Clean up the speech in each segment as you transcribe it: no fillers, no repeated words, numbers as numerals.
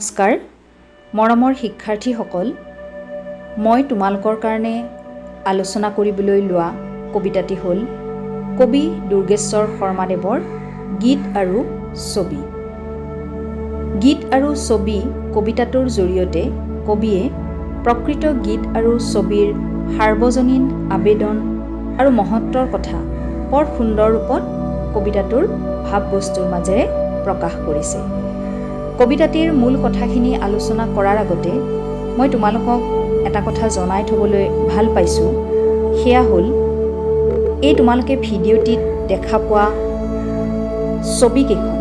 নমস্কাৰ মৰমৰ শিক্ষাৰ্থীসকল, মই তোমালোকৰ কাৰণে আলোচনা কৰিবলৈ লোৱা কবিতাটি হ'ল কবি দুৰ্গেশ্বৰ শৰ্মাদেৱৰ গীত আৰু ছবি। গীত আৰু ছবি কবিতাটোৰ জৰিয়তে কবিয়ে প্ৰকৃত গীত আৰু ছবিৰ সাৰ্বজনীন আবেদন আৰু মহত্বৰ কথা বৰ সুন্দৰ ৰূপত কবিতাটোৰ ভাৱবস্তুৰ মাজেৰে প্ৰকাশ কৰিছে। কবিতাটিৰ মূল কথাখিনি আলোচনা কৰাৰ আগতে মই তোমালোকক এটা কথা জনাই থ'বলৈ ভাল পাইছোঁ, সেয়া হ'ল এই তোমালোকে ভিডিঅ'টিত দেখা পোৱা ছবিকেইখন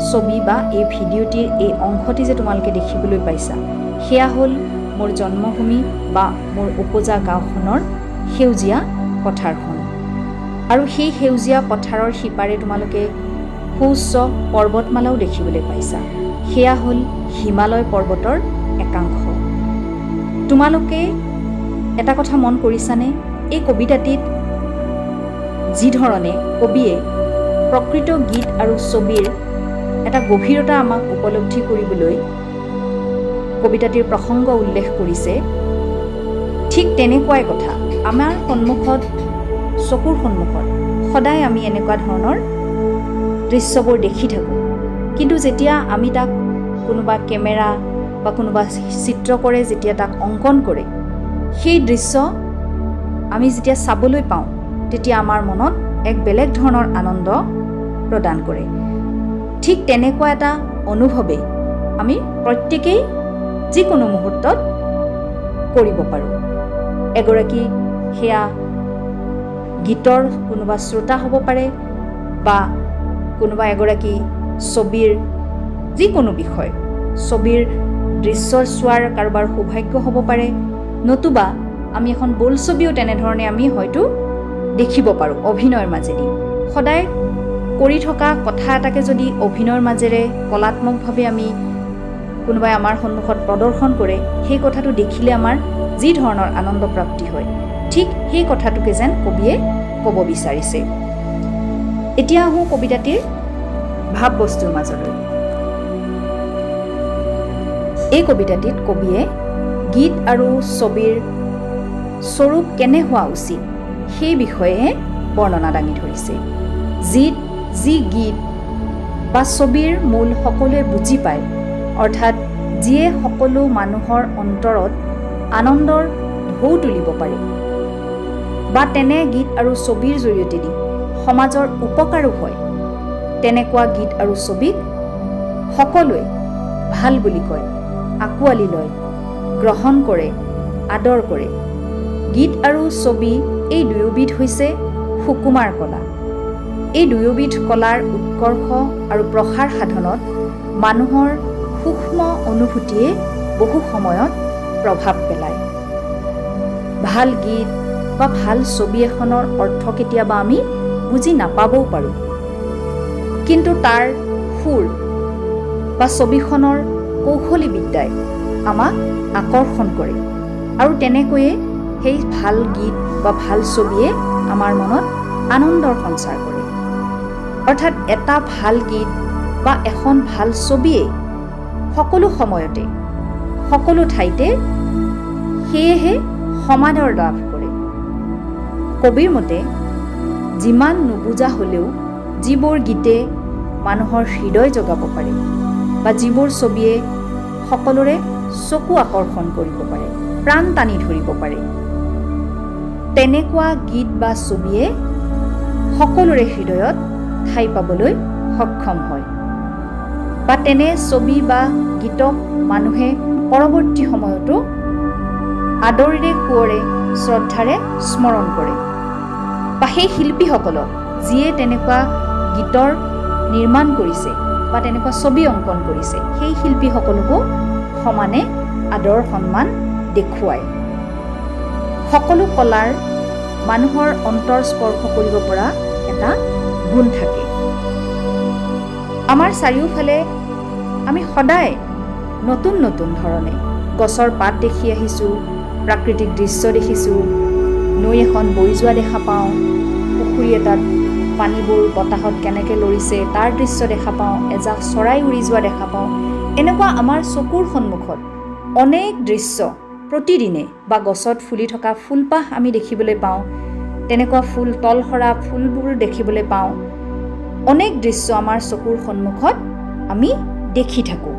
ছবি বা এই ভিডিঅ'টিৰ এই অংশটি যে তোমালোকে দেখিবলৈ পাইছা, সেয়া হ'ল মোৰ জন্মভূমি বা মোৰ উপজা গাঁওখনৰ সেউজীয়া পথাৰখন। আৰু সেই সেউজীয়া পথাৰৰ সিপাৰে তোমালোকে সুউচ্চ পৰ্বতমালাও দেখিবলৈ পাইছা, সেয়া হ'ল হিমালয় পৰ্বতৰ একাংশ। তোমালোকে এটা কথা মন কৰিছানে, এই কবিতাটিত যি ধৰণে কবিয়ে প্ৰকৃত গীত আৰু ছবিৰ এটা গভীৰতা আমাক উপলব্ধি কৰিবলৈ কবিতাটিৰ প্ৰসংগ উল্লেখ কৰিছে, ঠিক তেনেকুৱাই কথা আমাৰ সন্মুখত চকুৰ সন্মুখত সদায় আমি এনেকুৱা ধৰণৰ দৃশ্যবোৰ দেখি থাকোঁ। কিন্তু যেতিয়া আমি তাক কোনোবা কেমেৰা বা কোনোবা চিত্ৰকৰে যেতিয়া তাক অংকন কৰে, সেই দৃশ্য আমি যেতিয়া চাবলৈ পাওঁ, তেতিয়া আমাৰ মনত এক বেলেগ ধৰণৰ আনন্দ প্ৰদান কৰে। ঠিক তেনেকুৱা এটা অনুভৱে আমি প্ৰত্যেকেই যিকোনো মুহূৰ্তত কৰিব পাৰোঁ। এগৰাকী সেয়া গীতৰ কোনোবা শ্ৰোতা হ'ব পাৰে বা কোনোবা এগৰাকী ছবিৰ যিকোনো বিষয়, ছবিৰ দৃশ্য চোৱাৰ কাৰোবাৰ সৌভাগ্য হ'ব পাৰে, নতুবা আমি এখন বোলছবিও তেনেধৰণে আমি হয়তো দেখিব পাৰোঁ অভিনয়ৰ মাজেদি। সদায় কৰি থকা কথা এটাকে যদি অভিনয়ৰ মাজেৰে কলাত্মকভাৱে আমি কোনোবাই আমাৰ সন্মুখত প্ৰদৰ্শন কৰে, সেই কথাটো দেখিলে আমাৰ যি ধৰণৰ আনন্দ প্ৰাপ্তি হয়, ঠিক সেই কথাটোকে যেন কবিয়ে ক'ব বিচাৰিছে। এতিয়া আহোঁ কবিতাটিৰ ভাৱবস্তুৰ মাজলৈ। এই কবিতাটিত কবিয়ে গীত আৰু ছবিৰ স্বৰূপ কেনে হোৱা উচিত সেই বিষয়ে বৰ্ণনা দাঙি ধৰিছে। যি গীত বা ছবিৰ মূল সকলোৱে বুজি পায়, অৰ্থাৎ যিয়ে সকলো মানুহৰ অন্তৰত আনন্দৰ ঢৌ তুলিব পাৰে বা তেনে গীত আৰু ছবিৰ জৰিয়তে দি সমাজৰ উপকাৰো হয়, তেনেকুৱা গীত আৰু ছবিক সকলোৱে ভাল বুলি কয়, আঁকোৱালি লয়, গ্ৰহণ কৰে, আদৰ কৰে। গীত আৰু ছবি এই দুয়োবিধ হৈছে সুকুমাৰ কলা। এই দুয়োবিধ কলাৰ উৎকৰ্ষ আৰু প্ৰসাৰ সাধনত মানুহৰ সূক্ষ্ম অনুভূতিয়ে বহু সময়ত প্ৰভাৱ পেলায়। ভাল গীত বা ভাল ছবি এখনৰ অৰ্থ কেতিয়াবা আমি বুজি নাপাবও পাৰোঁ, কিন্তু তাৰ সুৰ বা ছবিখনৰ কৌশলী বিদ্যাই আমাক আকৰ্ষণ কৰে আৰু তেনেকৈয়ে সেই ভাল গীত বা ভাল ছবিয়ে আমাৰ মনত আনন্দৰ সঞ্চাৰ কৰে। অৰ্থাৎ এটা ভাল গীত বা এখন ভাল ছবিয়ে সকলো সময়তে সকলো ঠাইতে সেয়েহে সমাদৰ লাভ কৰে। কবিৰ মতে যিমান নুবুজা হ'লেও যিবোৰ গীতে মানুহৰ হৃদয় জগাব পাৰে বা যিবোৰ ছবিয়ে সকলোৰে চকু আকৰ্ষণ কৰিব পাৰে, প্ৰাণ টানি ধৰিব পাৰে, তেনেকুৱা গীত বা ছবিয়ে সকলোৰে হৃদয়ত ঠাই পাবলৈ সক্ষম হয় বা তেনে ছবি বা গীতক মানুহে পৰৱৰ্তী সময়তো আদৰেৰে সুঁৱৰে শ্ৰদ্ধাৰে স্মৰণ কৰে বা সেই শিল্পীসকলক যিয়ে তেনেকুৱা গীতৰ নিৰ্মাণ কৰিছে বা তেনেকুৱা ছবি অংকন কৰিছে, সেই শিল্পীসকলকো সমানে আদৰ সন্মান দেখুৱায়। সকলো কলাৰ মানুহৰ অন্তৰ স্পৰ্শ কৰিব পৰা এটা গুণ থাকে। আমাৰ চাৰিওফালে আমি সদায় নতুন নতুন ধৰণে গছৰ পাত দেখি আহিছোঁ, প্ৰাকৃতিক দৃশ্য দেখিছোঁ, নৈ এখন বৈ যোৱা দেখা পাওঁ, পুখুৰী এটাত পানীবোৰ বতাহত কেনেকৈ লৰিছে তাৰ দৃশ্য দেখা পাওঁ, এজাক চৰাই উৰি যোৱা দেখা পাওঁ। এনেকুৱা আমাৰ চকুৰ সন্মুখত অনেক দৃশ্য প্ৰতিদিনে বা গছত ফুলি থকা ফুলপাহ আমি দেখিবলৈ পাওঁ, তেনেকুৱা ফুল তল সৰা ফুলবোৰ দেখিবলৈ পাওঁ। অনেক দৃশ্য আমাৰ চকুৰ সন্মুখত আমি দেখি থাকোঁ,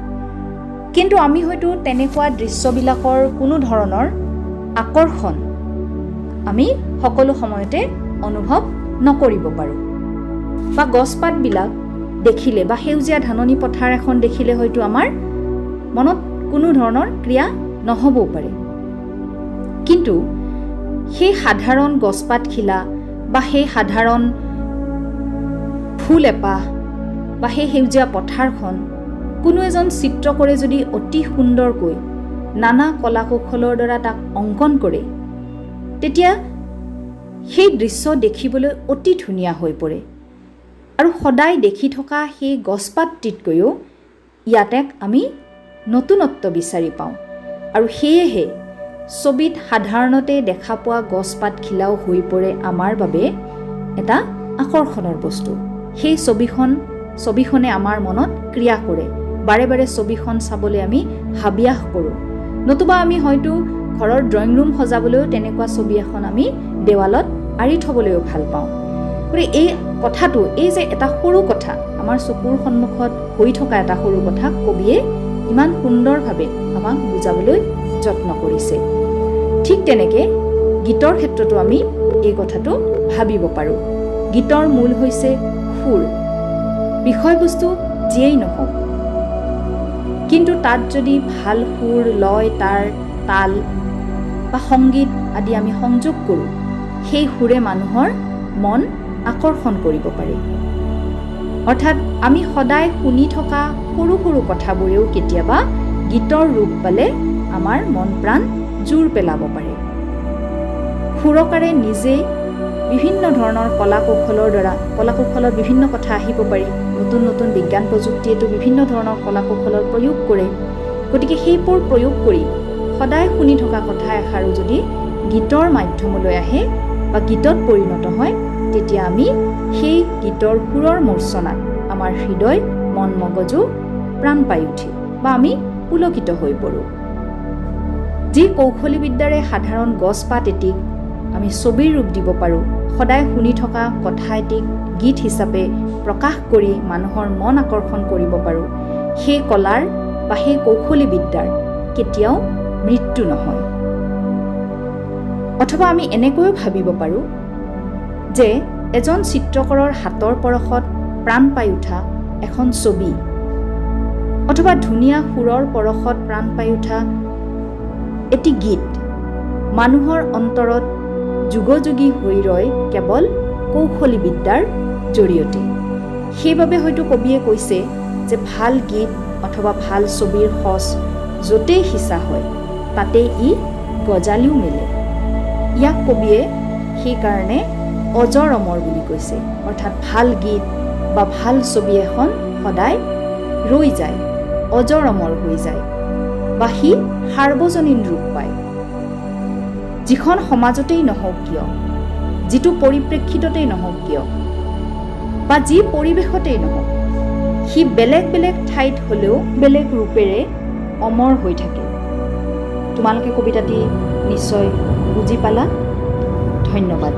কিন্তু আমি হয়তো তেনেকুৱা দৃশ্যবিলাকৰ কোনো ধৰণৰ আকৰ্ষণ আমি সকলো সময়তে অনুভৱ নকৰিব পাৰোঁ। বা গছপাতবিলাক দেখিলে বা সেউজীয়া ধাননি পথাৰ এখন দেখিলে হয়তো আমাৰ মনত কোনো ধৰণৰ ক্ৰিয়া নহ'বও পাৰে, কিন্তু সেই সাধাৰণ গছপাতখিলা বা সেই সাধাৰণ ফুল এপাহ বা সেই সেউজীয়া পথাৰখন কোনো এজন চিত্ৰকৰে যদি অতি সুন্দৰকৈ নানা কলা কৌশলৰ দ্বাৰা তাক অংকন কৰে, তেতিয়া সেই দৃশ্য দেখিবলৈ অতি ধুনীয়া হৈ পৰে। আৰু সদায় দেখি থকা সেই গছপাতটিতকৈও ইয়াতে আমি নতুনত্ব বিচাৰি পাওঁ। আৰু সেয়েহে ছবিত সাধাৰণতে দেখা পোৱা গছপাতখিলাও হৈ পৰে আমাৰ বাবে এটা আকৰ্ষণৰ বস্তু। সেই ছবিখনে আমাৰ মনত ক্ৰিয়া কৰে, বাৰে বাৰে ছবিখন চাবলৈ আমি হাবিয়াস কৰোঁ। নতুবা আমি হয়তো ঘৰৰ ড্ৰয়িং ৰুম সজাবলৈও তেনেকুৱা ছবি এখন আমি দেৱালত আঁৰি থ'বলৈও ভাল পাওঁ। গতিকে এই কথাটো, এই যে এটা সৰু কথা আমাৰ চকুৰ সন্মুখত হৈ থকা এটা সৰু কথা কবিয়ে ইমান সুন্দৰভাৱে আমাক বুজাবলৈ যত্ন কৰিছে। ঠিক তেনেকৈ গীতৰ ক্ষেত্ৰতো আমি এই কথাটো ভাবিব পাৰোঁ। গীতৰ মূল হৈছে সুৰ, বিষয়বস্তু যিয়েই নহওক, কিন্তু তাত যদি ভাল সুৰ, লয়, তাল বা সংগীত আদি আমি সংযোগ কৰোঁ, সেই সুৰে মানুহৰ মন আকৰ্ষণ কৰিব পাৰে। অৰ্থাৎ আমি সদায় শুনি থকা সৰু সৰু কথাবোৰেও কেতিয়াবা গীতৰ ৰূপ পালে আমাৰ মন প্ৰাণ জোৰ পেলাব পাৰে। সুৰকাৰে নিজে বিভিন্ন ধৰণৰ কলা কৌশলত বিভিন্ন কথা আহিব পাৰি। নতুন নতুন বিজ্ঞান প্ৰযুক্তিয়েতো বিভিন্ন ধৰণৰ কলা কৌশলৰ প্ৰয়োগ কৰে। গতিকে সেইবোৰ প্ৰয়োগ কৰি সদায় শুনি থকা কথা এষাৰো যদি গীতৰ মাধ্যমলৈ আহে বা গীতত পৰিণত হয়, তেতিয়া আমি সেই গীতৰ সুৰৰ মূৰ্ছনাত আমাৰ হৃদয়, মন মগজু প্ৰাণ পাই উঠে বা আমি পুলকিত হৈ পৰোঁ। যি কৌশলী বিদ্যাৰে সাধাৰণ গছপাত এটিক আমি ছবিৰ ৰূপ দিব পাৰোঁ, সদায় শুনি থকা কথা এটিক গীত হিচাপে প্ৰকাশ কৰি মানুহৰ মন আকৰ্ষণ কৰিব পাৰোঁ, সেই কলাৰ বা সেই কৌশলী বিদ্যাৰ কেতিয়াও মৃত্যু নহয়। অথবা আমি এনেকৈও ভাবিব পাৰোঁ যে এজন চিত্ৰকৰৰ হাতৰ পৰশত প্ৰাণ পাই উঠা এখন ছবি অথবা ধুনীয়া সুৰৰ পৰশত প্ৰাণ পাই উঠা এটি গীত মানুহৰ অন্তৰত যুগযুগী হৈ ৰয় কেৱল কৌশলী বিদ্যাৰ জৰিয়তে। সেইবাবে হয়তো কবিয়ে কৈছে যে ভাল গীত অথবা ভাল ছবিৰ সঁচ য'তেই সিঁচা হয় তাতেই ই গজালিও মেলে। ইয়াক কবিয়ে সেইকাৰণে অজৰ অমৰ বুলি কৈছে। অৰ্থাৎ ভাল গীত বা ভাল ছবি এখন সদায় ৰৈ যায়, অজৰ অমৰ হৈ যায় বা সি সাৰ্বজনীন ৰূপ পায়। যিখন সমাজতেই নহওক কিয়, যিটো পৰিপ্ৰেক্ষিততেই নহওক কিয় বা যি পৰিৱেশতেই নহওক, সি বেলেগ বেলেগ ঠাইত হ'লেও বেলেগ ৰূপেৰে অমৰ হৈ থাকে। তোমালোকে কবিতাটি নিশ্চয় বুজি পালা। ধন্যবাদ।